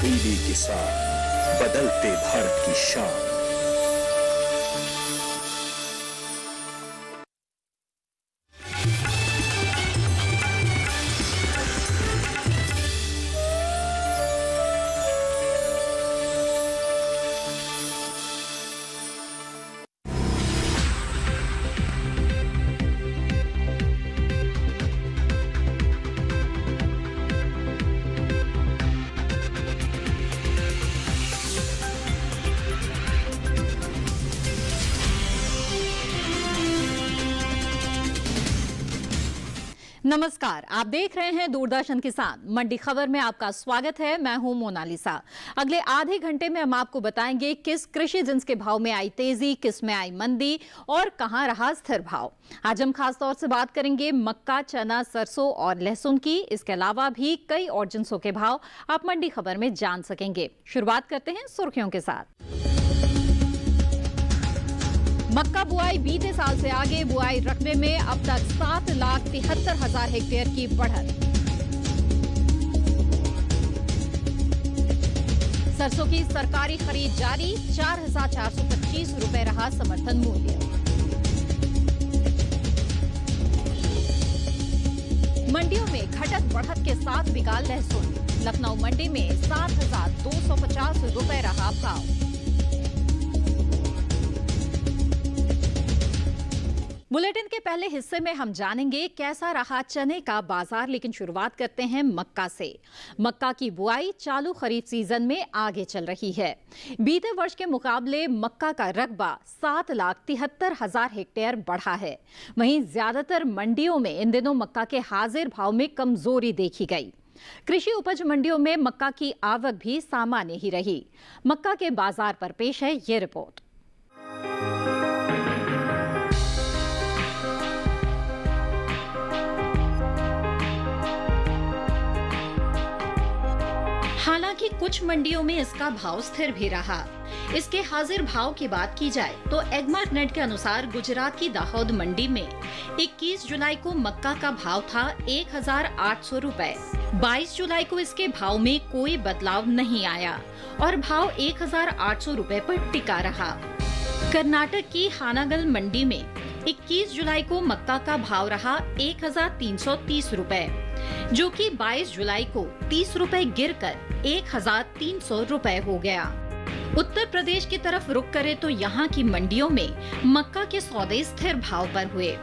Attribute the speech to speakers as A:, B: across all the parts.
A: TV किसान, बदलते भारत की शान।
B: नमस्कार, आप देख रहे हैं दूरदर्शन किसान। मंडी खबर में आपका स्वागत है। मैं हूं मोनालिसा। अगले आधे घंटे में हम आपको बताएंगे किस कृषि जिन्स के भाव में आई तेजी, किस में आई मंदी और कहां रहा स्थिर भाव। आज हम खास तौर से बात करेंगे मक्का, चना, सरसों और लहसुन की। इसके अलावा भी कई और जिन्सों के भाव आप मंडी खबर में जान सकेंगे। शुरुआत करते हैं सुर्खियों के साथ। मक्का बुआई बीते साल से आगे, बुआई रकबे में अब तक 7,73,000 हेक्टेयर की बढ़त। सरसों की सरकारी खरीद जारी, 4,425 रुपए रहा समर्थन मूल्य। मंडियों में घटत बढ़त के साथ बिका लहसुन। लखनऊ मंडी में 7,250 रुपए रहा भाव। बुलेटिन के पहले हिस्से में हम जानेंगे कैसा रहा चने का बाजार, लेकिन शुरुआत करते हैं मक्का से। मक्का की बुआई चालू खरीफ सीजन में आगे चल रही है। बीते वर्ष के मुकाबले मक्का का रकबा 7,73,000 हेक्टेयर बढ़ा है। वहीं ज्यादातर मंडियों में इन दिनों मक्का के हाजिर भाव में कमजोरी देखी गई। कृषि उपज मंडियों में मक्का की आवक भी सामान्य ही रही। मक्का के बाजार पर पेश है ये रिपोर्ट। हालांकि कुछ मंडियों में इसका भाव स्थिर भी रहा। इसके हाजिर भाव की बात की जाए तो एगमार्क नेट के अनुसार गुजरात की दाहोद मंडी में 21 जुलाई को मक्का का भाव था 1,800 रुपए। 22 जुलाई को इसके भाव में कोई बदलाव नहीं आया और भाव 1,800 रुपए पर टिका रहा। कर्नाटक की हानागल मंडी में 21 जुलाई को मक्का का भाव रहा 1,330 रुपए, जो कि 22 जुलाई को 30 रुपए गिरकर 1,300 रुपए हो गया। उत्तर प्रदेश की तरफ रुख करें तो यहाँ की मंडियों में मक्का के सौदे स्थिर भाव पर हुए।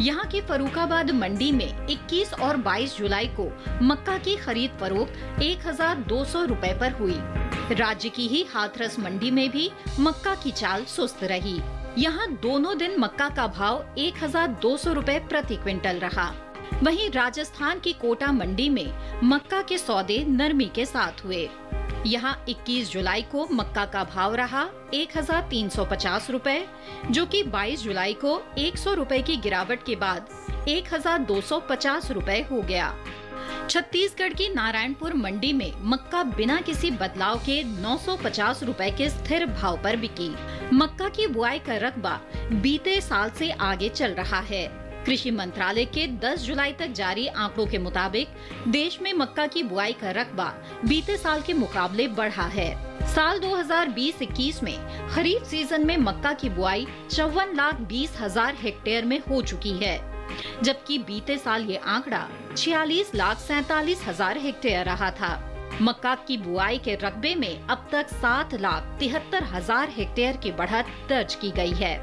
B: यहाँ की फरुखाबाद मंडी में 21 और 22 जुलाई को मक्का की खरीद फरोख्त 1,200 रुपए पर हुई। राज्य की ही हाथरस मंडी में भी मक्का की चाल सुस्त रही। यहाँ दोनों दिन मक्का का भाव 1,200 रुपए प्रति क्विंटल रहा। वहीं राजस्थान की कोटा मंडी में मक्का के सौदे नरमी के साथ हुए। यहाँ 21 जुलाई को मक्का का भाव रहा 1,350 रुपए, जो कि 22 जुलाई को 100 रुपए की गिरावट के बाद 1,250 रुपए हो गया। छत्तीसगढ़ की नारायणपुर मंडी में मक्का बिना किसी बदलाव के 950 रुपए के स्थिर भाव पर बिकी। मक्का की बुआई का रकबा बीते साल से आगे चल रहा है। कृषि मंत्रालय के 10 जुलाई तक जारी आंकड़ों के मुताबिक देश में मक्का की बुआई का रकबा बीते साल के मुकाबले बढ़ा है। साल 2020-21 में खरीफ सीजन में मक्का की बुआई 54,20,000 हेक्टेयर में हो चुकी है, जबकि बीते साल ये आंकड़ा 46,47,000 हेक्टेयर रहा था। मक्का की बुआई के रकबे में अब तक 7,73,000 हेक्टेयर की बढ़त दर्ज की गई है।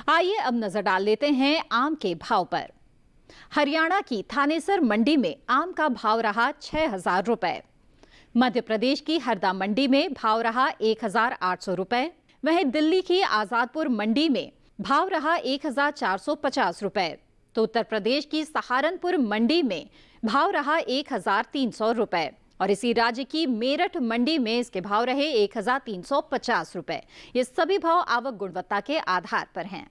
B: आइए अब नजर डाल लेते हैं आम के भाव पर। हरियाणा की थानेसर मंडी में आम का भाव रहा 6,000 रुपए। मध्य प्रदेश की हरदा मंडी में भाव रहा 1,800 रुपए। वहीं दिल्ली की आजादपुर मंडी में भाव रहा 1,450 रुपए। तो उत्तर प्रदेश की सहारनपुर मंडी में भाव रहा 1,300 रुपए और इसी राज्य की मेरठ मंडी में इसके भाव रहे 1,350 रुपए। ये सभी भाव आवक गुणवत्ता के आधार पर हैं।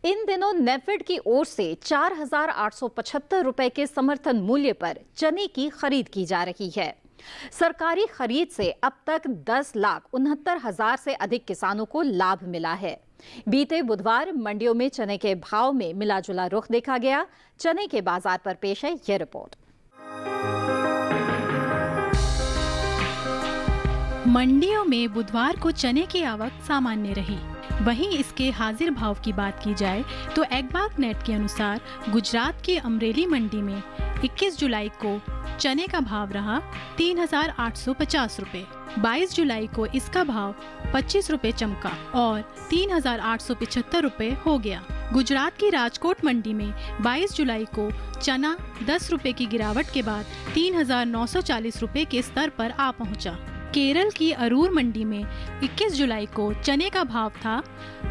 B: इन दिनों नेफेड की ओर से 4,875 रुपए के समर्थन मूल्य पर चने की खरीद की जा रही है। सरकारी खरीद से अब तक 10,69,000 से अधिक किसानों को लाभ मिला है। बीते बुधवार मंडियों में चने के भाव में मिला जुला रुख देखा गया। चने के बाजार पर पेश है यह रिपोर्ट।
C: मंडियों में बुधवार को चने की आवक सामान्य रही। वहीं इसके हाजिर भाव की बात की जाए तो एग्मार्कनेट के अनुसार गुजरात की अमरेली मंडी में 21 जुलाई को चने का भाव रहा 3,850 रुपए। 22 जुलाई को इसका भाव 25 रुपए चमका और 3,875 रुपए हो गया। गुजरात की राजकोट मंडी में 22 जुलाई को चना 10 रुपए की गिरावट के बाद 3,940 रुपए के स्तर पर आ पहुंचा। केरल की अरूर मंडी में 21 जुलाई को चने का भाव था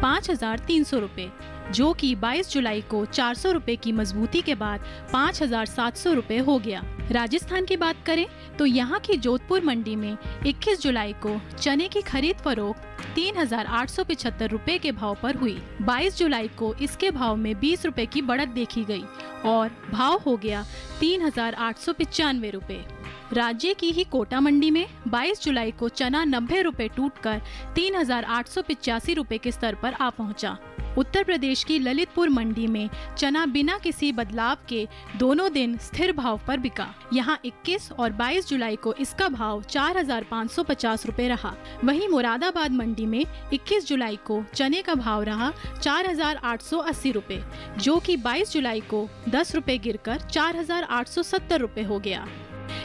C: 5,300 रुपए, जो कि 22 जुलाई को 400 रुपए की मजबूती के बाद 5,700 रुपए हो गया। राजस्थान की बात करें तो यहाँ की जोधपुर मंडी में 21 जुलाई को चने की खरीद फरोख्त 3,875 रुपए के भाव पर हुई। 22 जुलाई को इसके भाव में 20 रुपए की बढ़त देखी गई और भाव हो गया 3,895 रुपए। राज्य की ही कोटा मंडी में 22 जुलाई को चना 90 रुपए टूटकर 3,885 रुपए के स्तर पर आ पहुंचा। उत्तर प्रदेश की ललितपुर मंडी में चना बिना किसी बदलाव के दोनों दिन स्थिर भाव पर बिका। यहां 21 और 22 जुलाई को इसका भाव 4,550 रुपए रहा। वहीं मुरादाबाद मंडी में 21 जुलाई को चने का भाव रहा 4,880 रुपए, जो कि 22 जुलाई को 10 रुपए गिरकर 4,870 रुपए हो गया।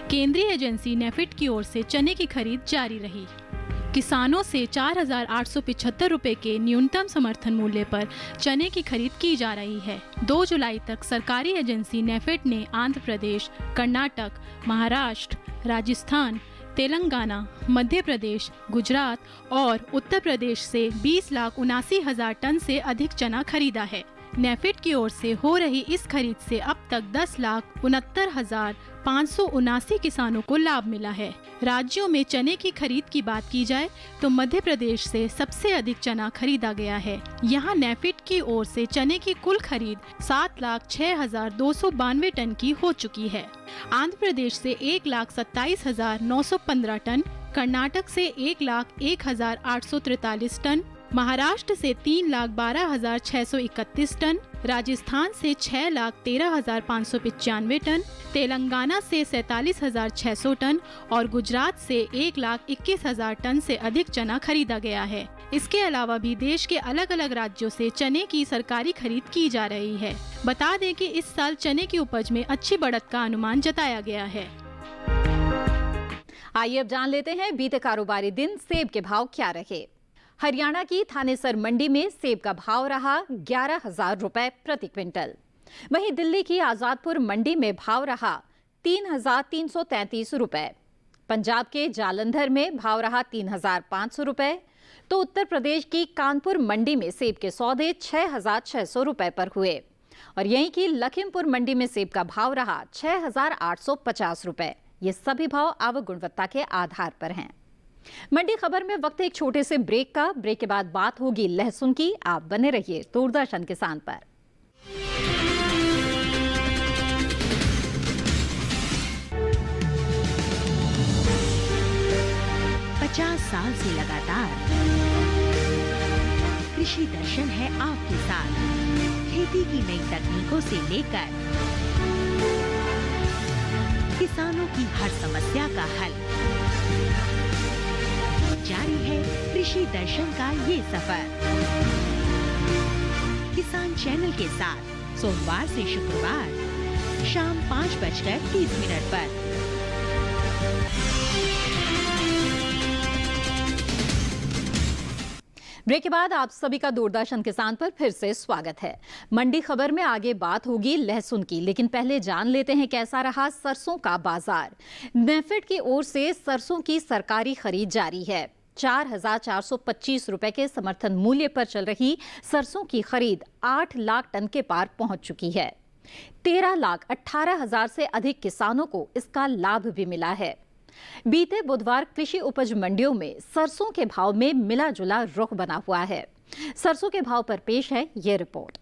C: केंद्रीय एजेंसी नेफेड की ओर से चने की खरीद जारी रही। किसानों से 4,875 रुपए के न्यूनतम समर्थन मूल्य पर चने की खरीद की जा रही है। 2 जुलाई तक सरकारी एजेंसी नेफेड ने आंध्र प्रदेश, कर्नाटक, महाराष्ट्र, राजस्थान, तेलंगाना, मध्य प्रदेश, गुजरात और उत्तर प्रदेश से 20,79,000 टन से अधिक चना खरीदा है। नेफेड की ओर से हो रही इस खरीद से अब तक 10,69,579 किसानों को लाभ मिला है। राज्यों में चने की खरीद की बात की जाए तो मध्य प्रदेश से सबसे अधिक चना खरीदा गया है। यहाँ नेफेड की ओर से चने की कुल खरीद 7,06,292 टन की हो चुकी है। आंध्र प्रदेश से 1,27,915 टन, कर्नाटक से 1,01,843 टन, महाराष्ट्र से 3,12,631 टन, राजस्थान से 6,13,595 टन, तेलंगाना से 47,600 टन और गुजरात से 1,21,000 टन से अधिक चना खरीदा गया है। इसके अलावा भी देश के अलग अलग राज्यों से चने की सरकारी खरीद की जा रही है। बता दें कि इस साल चने की उपज में अच्छी बढ़त का अनुमान जताया गया है।
B: आइए अब जान लेते हैं बीते कारोबारी दिन सेब के भाव क्या रहे। हरियाणा की थानेसर मंडी में सेब का भाव रहा 11,000 रुपए प्रति क्विंटल। वहीं दिल्ली की आजादपुर मंडी में भाव रहा 3,333 रुपए। पंजाब के जालंधर में भाव रहा 3,500 रुपए। तो उत्तर प्रदेश की कानपुर मंडी में सेब के सौदे 6,600 रुपए पर हुए और यहीं की लखीमपुर मंडी में सेब का भाव रहा 6,850 रुपए। ये सभी भाव आवक गुणवत्ता के आधार पर हैं। मंडी खबर में वक्त एक छोटे से ब्रेक का। ब्रेक के बाद बात होगी लहसुन की। आप बने रहिए दूरदर्शन किसान पर।
D: 50 साल से लगातार कृषि दर्शन है आपके साथ। खेती की नई तकनीकों से लेकर किसानों की हर समस्या का हल, जारी है कृषि दर्शन का ये सफर। किसान चैनल के साथ सोमवार से शुक्रवार शाम 5:30 पर।
B: ब्रेक के बाद आप सभी का दूरदर्शन किसान पर फिर से स्वागत है। मंडी खबर में आगे बात होगी लहसुन की, लेकिन पहले जान लेते हैं कैसा रहा सरसों का बाजार। नेफेड की ओर से सरसों की सरकारी खरीद जारी है। 4,425 रुपए के समर्थन मूल्य पर चल रही सरसों की खरीद 8 लाख टन के पार पहुंच चुकी है। 13,18,000 से अधिक किसानों को इसका लाभ भी मिला है। बीते बुधवार कृषि उपज मंडियों में सरसों के भाव में मिला जुला रुख बना हुआ है। सरसों के भाव पर पेश है ये रिपोर्ट।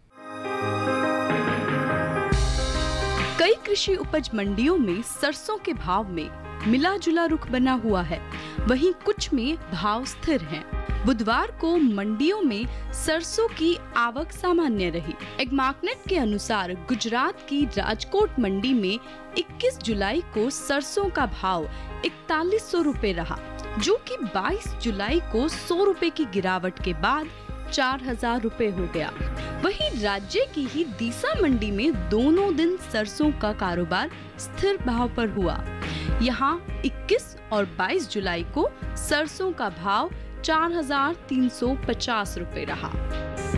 E: कई कृषि उपज मंडियों में सरसों के भाव में मिला जुला रुख बना हुआ है, वहीं कुछ में भाव स्थिर हैं। बुधवार को मंडियों में सरसों की आवक सामान्य रही। एग्मार्कनेट के अनुसार गुजरात की राजकोट मंडी में 21 जुलाई को सरसों का भाव 4100 रुपए रहा, जो कि 22 जुलाई को 100 रुपए की गिरावट के बाद 4000 रुपए हो गया। वहीं राज्य की ही दीसा मंडी में दोनों दिन सरसों का कारोबार स्थिर भाव पर हुआ। यहाँ 21 और 22 जुलाई को सरसों का भाव 4350 रुपए रहा।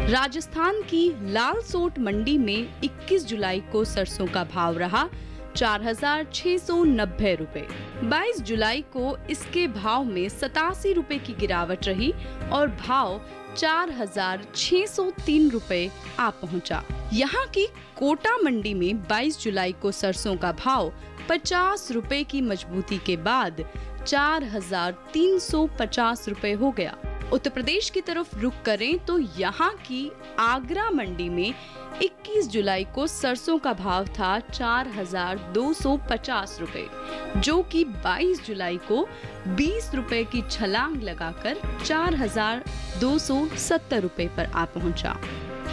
E: राजस्थान की लालसोट मंडी में 21 जुलाई को सरसों का भाव रहा 4690 रुपए। 22 जुलाई को इसके भाव में 87 रुपए की गिरावट रही और भाव 4603 रुपए आ पहुंचा। यहाँ की कोटा मंडी में 22 जुलाई को सरसों का भाव 50 रुपए की मजबूती के बाद 4350 रुपए हो गया। उत्तर प्रदेश की तरफ रुख करें तो यहाँ की आगरा मंडी में 21 जुलाई को सरसों का भाव था 4250 रुपए, जो कि 22 जुलाई को 20 रुपए की छलांग लगाकर 4270 रुपए पर आ पहुंचा।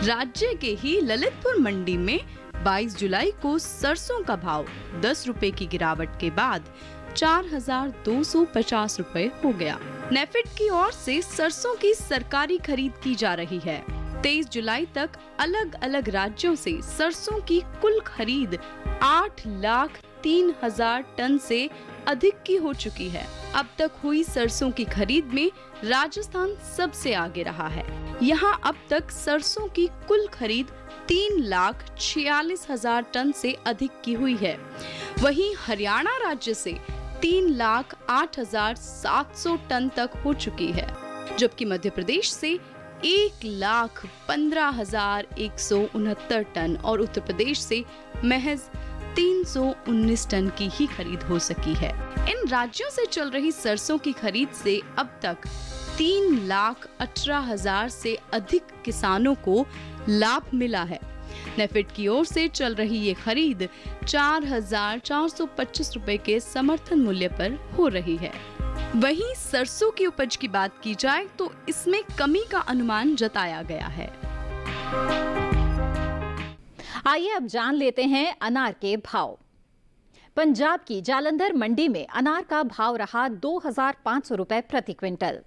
E: राज्य के ही ललितपुर मंडी में 22 जुलाई को सरसों का भाव 10 रुपए की गिरावट के बाद 4250 रुपए हो गया। नेफेड की ओर से सरसों की सरकारी खरीद की जा रही है। 23 जुलाई तक अलग अलग राज्यों से सरसों की कुल खरीद 8,03,000 टन से अधिक की हो चुकी है। अब तक हुई सरसों की खरीद में राजस्थान सबसे आगे रहा है। यहाँ अब तक सरसों की कुल खरीद 3,46,000 टन से अधिक की हुई है। वहीं हरियाणा राज्य से 3,08,700 टन तक हो चुकी है, जबकि मध्य प्रदेश से 1,15,169 टन और उत्तर प्रदेश से महज 319 टन की ही खरीद हो सकी है। इन राज्यों से चल रही सरसों की खरीद से अब तक 3,18,000 से अधिक किसानों को लाभ मिला है। नेफेड की ओर से चल रही ये खरीद 4,425 रुपए के समर्थन मूल्य पर हो रही है। वहीं सरसों की उपज की बात की जाए तो इसमें कमी का अनुमान जताया गया है।
B: आइए अब जान लेते हैं अनार के भाव। पंजाब की जालंधर मंडी में अनार का भाव रहा 2,500 रुपए प्रति क्विंटल।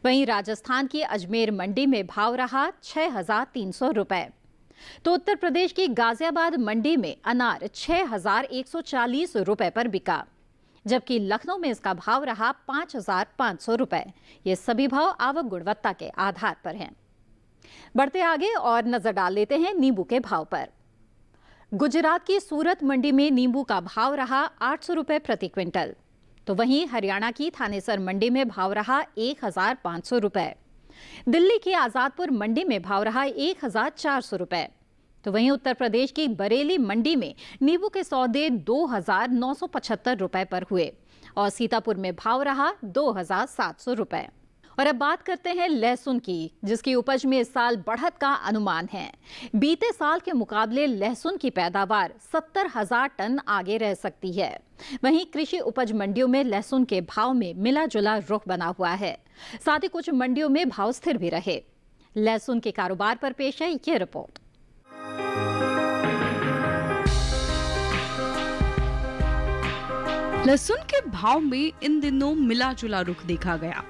B: वहीं राजस्थान की अजमेर मंडी में भाव रहा 6,300 रुपए। तो उत्तर प्रदेश की गाजियाबाद मंडी में अनार 6,140 रुपए पर बिका, जबकि लखनऊ में इसका भाव रहा 5,500 रुपए। ये सभी भाव आवक गुणवत्ता के आधार पर हैं। बढ़ते आगे और नजर डाल लेते हैं नींबू के भाव पर। गुजरात की सूरत मंडी में नींबू का भाव रहा 800 रुपए प्रति क्विंटल। तो वहीं हरियाणा की थानेसर मंडी में भाव रहा 1,500 रुपए। दिल्ली की आजादपुर मंडी में भाव रहा 1,400 रुपए। तो वहीं उत्तर प्रदेश की बरेली मंडी में नींबू के सौदे 2,975 रुपए पर हुए और सीतापुर में भाव रहा 2,700 रुपए। और अब बात करते हैं लहसुन की, जिसकी उपज में इस साल बढ़त का अनुमान है। बीते साल के मुकाबले लहसुन की पैदावार 70,000 टन आगे रह सकती है। वहीं कृषि उपज मंडियों में लहसुन के भाव में मिला जुला रुख बना हुआ है। साथ ही कुछ मंडियों में भाव स्थिर भी रहे। लहसुन के कारोबार पर पेश है ये रिपोर्ट।
E: लहसुन के भाव में इन दिनों मिला जुला रुख देखा गया।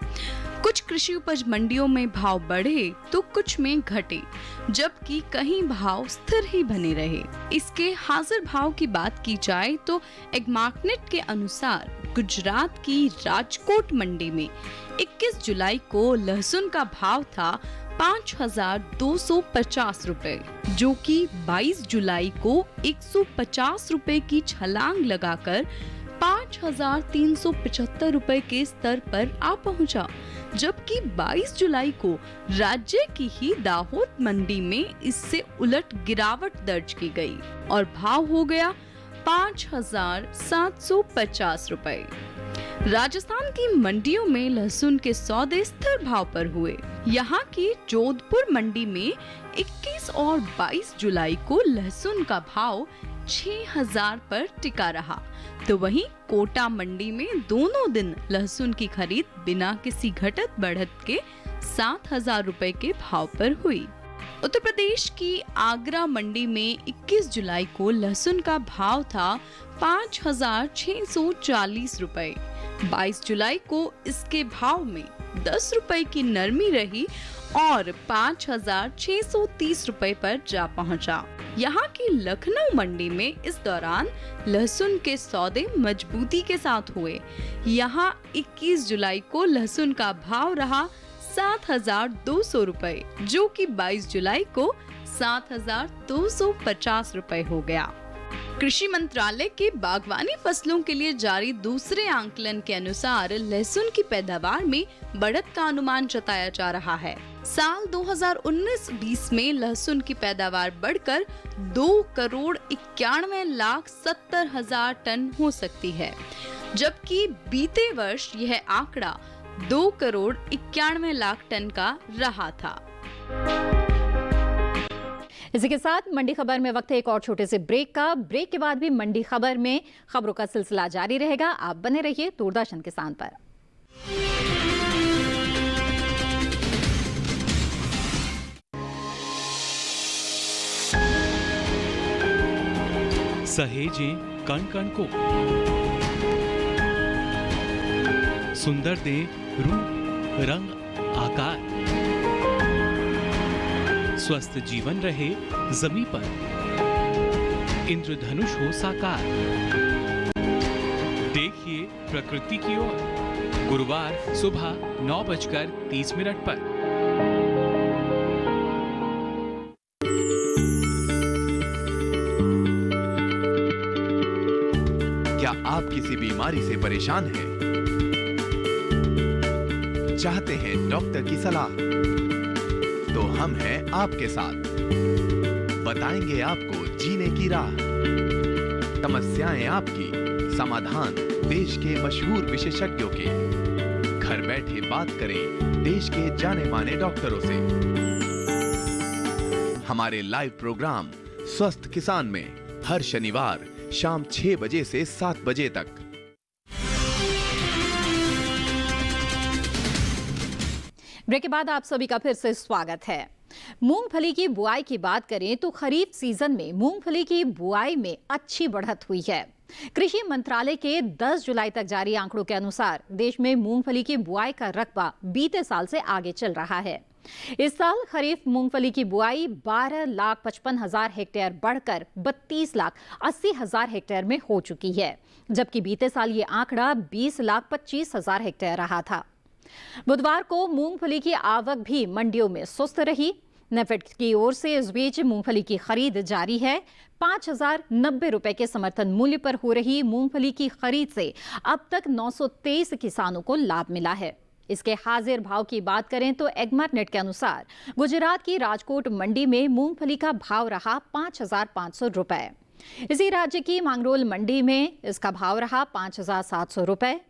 E: कुछ कृषि उपज मंडियों में भाव बढ़े तो कुछ में घटे, जबकि कहीं भाव स्थिर ही बने रहे। इसके हाजिर भाव की बात की जाए तो एग्मार्कनेट के अनुसार गुजरात की राजकोट मंडी में 21 जुलाई को लहसुन का भाव था 5,250 रुपए, जो कि 22 जुलाई को 150 रुपए की छलांग लगाकर 5,375 रुपए के स्तर पर आ पहुंचा, जबकि 22 जुलाई को राज्य की ही दाहोद मंडी में इससे उलट गिरावट दर्ज की गई और भाव हो गया 5,750 रुपए। राजस्थान की मंडियों में लहसुन के सौदे स्थिर भाव पर हुए। यहाँ की जोधपुर मंडी में 21 और 22 जुलाई को लहसुन का भाव 6,000 पर टिका रहा, तो वहीं कोटा मंडी में दोनों दिन लहसुन की खरीद बिना किसी घटत बढ़त के 7,000 रुपए के भाव पर हुई। उत्तर प्रदेश की आगरा मंडी में 21 जुलाई को लहसुन का भाव था 5,640 रुपए, 22 जुलाई को इसके भाव में 10 रुपए की नरमी रही और 5,630 रुपए पर जा पहुंचा। यहाँ की लखनऊ मंडी में इस दौरान लहसुन के सौदे मजबूती के साथ हुए। यहाँ 21 जुलाई को लहसुन का भाव रहा 7,200 रुपए, जो कि 22 जुलाई को 7,250 रुपए हो गया। कृषि मंत्रालय के बागवानी फसलों के लिए जारी दूसरे आंकलन के अनुसार लहसुन की पैदावार में बढ़त का अनुमान जताया जा रहा है। साल 2019-20 में लहसुन की पैदावार बढ़कर 2,91,70,000 टन हो सकती है, जबकि बीते वर्ष यह आंकड़ा 2,91,00,000 टन का रहा था।
B: इसी के साथ मंडी खबर में वक्त है एक और छोटे से ब्रेक का। ब्रेक के बाद भी मंडी खबर में खबरों का सिलसिला जारी रहेगा। आप बने रहिए दूरदर्शन किसान पर।
F: सहेजें कण कण को, सुंदर दे रूप रंग आकार, स्वस्थ जीवन रहे जमी पर, इंद्रधनुष हो साकार। देखिए प्रकृति की ओर, गुरुवार सुबह 9:30 पर।
G: क्या आप किसी बीमारी से परेशान हैं? चाहते हैं डॉक्टर की सलाह? तो हम हैं आपके साथ, बताएंगे आपको जीने की राह। समस्याएं आपकी, समाधान देश के मशहूर विशेषज्ञों के। घर बैठे बात करें देश के जाने माने डॉक्टरों से। हमारे लाइव प्रोग्राम स्वस्थ किसान में हर शनिवार शाम 6 बजे से 7 बजे तक।
B: ब्रेक के बाद आप सभी का फिर से स्वागत है। मूंगफली की बुआई की बात करें तो खरीफ सीजन में मूंगफली की बुआई में अच्छी बढ़त हुई है। कृषि मंत्रालय के 10 जुलाई तक जारी आंकड़ों के अनुसार देश में मूंगफली की बुआई का रकबा बीते साल से आगे चल रहा है। इस साल खरीफ मूंगफली की बुआई 12,55,000 हेक्टेयर बढ़कर 32,80,000 हेक्टेयर में हो चुकी है, जबकि बीते साल ये आंकड़ा 20,25,000 हेक्टेयर रहा था। बुधवार को मूंगफली की आवक भी मंडियों में सुस्त रही। नेफेड की ओर से इस बीच मूंगफली की खरीद जारी है। 5,090 रुपए के समर्थन मूल्य पर हो रही मूंगफली की खरीद से अब तक 923 किसानों को लाभ मिला है। इसके हाजिर भाव की बात करें तो एग्मार्कनेट के अनुसार गुजरात की राजकोट मंडी में मूंगफली का भाव रहा 5,500 रुपए। इसी राज्य की मांगरोल मंडी में इसका भाव रहा 5,700 रुपए।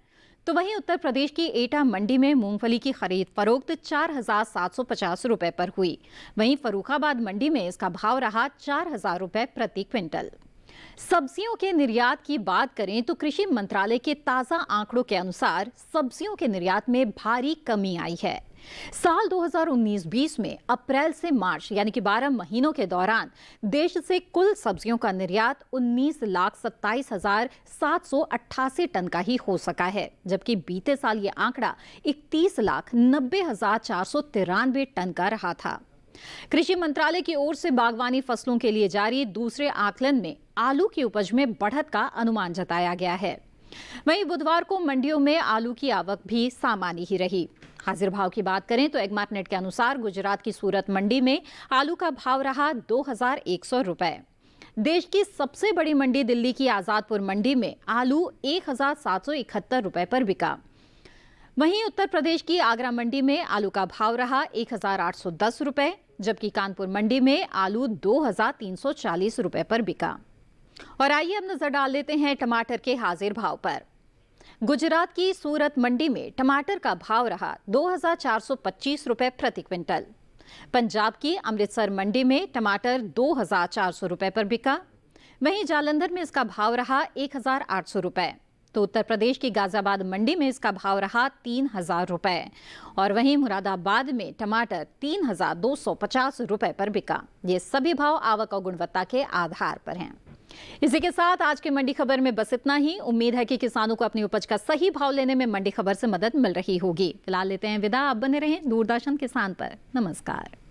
B: तो वहीं उत्तर प्रदेश की एटा मंडी में मूंगफली की खरीद फरोख्त 4,750 रुपए पर हुई। वहीं फर्रुखाबाद मंडी में इसका भाव रहा 4,000 रुपए प्रति क्विंटल। सब्जियों के निर्यात की बात करें तो कृषि मंत्रालय के ताजा आंकड़ों के अनुसार सब्जियों के निर्यात में भारी कमी आई है। साल 2019-20 में अप्रैल से मार्च यानी कि 12 महीनों के दौरान देश से कुल सब्जियों का निर्यात 19,27,788 टन का ही हो सका है, जबकि बीते साल ये आंकड़ा 31,90,493 टन का रहा था। कृषि मंत्रालय की ओर से बागवानी फसलों के लिए जारी दूसरे आकलन में आलू की उपज में बढ़त का अनुमान जताया गया है। वहीं बुधवार को मंडियों में आलू की आवक भी सामान्य ही रही। हाजिर भाव की बात करें तो एग्मार्कनेट के अनुसार गुजरात की सूरत मंडी में आलू का भाव रहा 2,100 रुपए। देश की सबसे बड़ी मंडी दिल्ली की आजादपुर मंडी में आलू 1,771 रुपए पर बिका। वहीं उत्तर प्रदेश की आगरा मंडी में आलू का भाव रहा 1,810 रुपए, जबकि कानपुर मंडी में आलू 2,340 रुपए पर बिका। और आइए अब नजर डाल लेते हैं टमाटर के हाजिर भाव पर। गुजरात की सूरत मंडी में टमाटर का भाव रहा 2,425 रुपए प्रति क्विंटल। पंजाब की अमृतसर मंडी में टमाटर 2,400 रुपए पर बिका। वहीं जालंधर में इसका भाव रहा 1,800 रुपए। तो उत्तर प्रदेश की गाजियाबाद मंडी में इसका भाव रहा 3,000 रुपए। और वहीं मुरादाबाद में टमाटर 3,250 रुपए पर बिका। ये सभी भाव आवक और गुणवत्ता के आधार पर हैं। इसी के साथ आज के मंडी खबर में बस इतना ही। उम्मीद है कि किसानों को अपनी उपज का सही भाव लेने में मंडी खबर से मदद मिल रही होगी। फिलहाल लेते हैं विदा। आप बने रहें दूरदर्शन किसान पर। नमस्कार।